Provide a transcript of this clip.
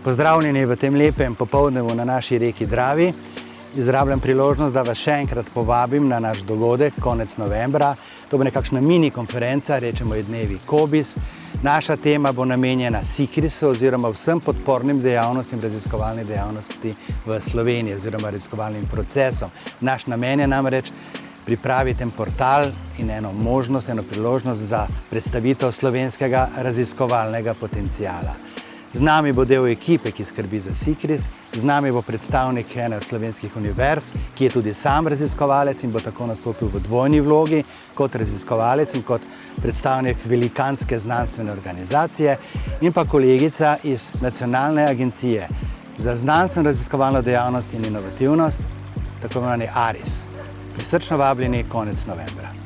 Pozdravljeni v tem lepem popoldnevu na naši reki Dravi. Izrabljam priložnost, da vas še enkrat povabim na naš dogodek konec novembra. To bo nekakšna mini konferenca, rečemo ji dnevi COBISS. Naša tema bo namenjena SICRIS-u oziroma vsem podpornim dejavnostim, raziskovalni dejavnosti v Sloveniji oziroma raziskovalnim procesom. Naš namen je namreč pripraviti en portal in eno možnost, eno priložnost za predstavitev slovenskega raziskovalnega potenciala. Z nami bo del ekipe, ki skrbi za SICRIS, z nami bo predstavnik ene od slovenskih univerz, ki je tudi sam raziskovalec in bo tako nastopil v dvojni vlogi, kot raziskovalec in kot predstavnik velikanske znanstvene organizacije, in pa kolegica iz Nacionalne agencije za znanstveno raziskovalno dejavnost in inovativnost, tako imenovani ARIS. Prisrčno vabljeni konec novembra.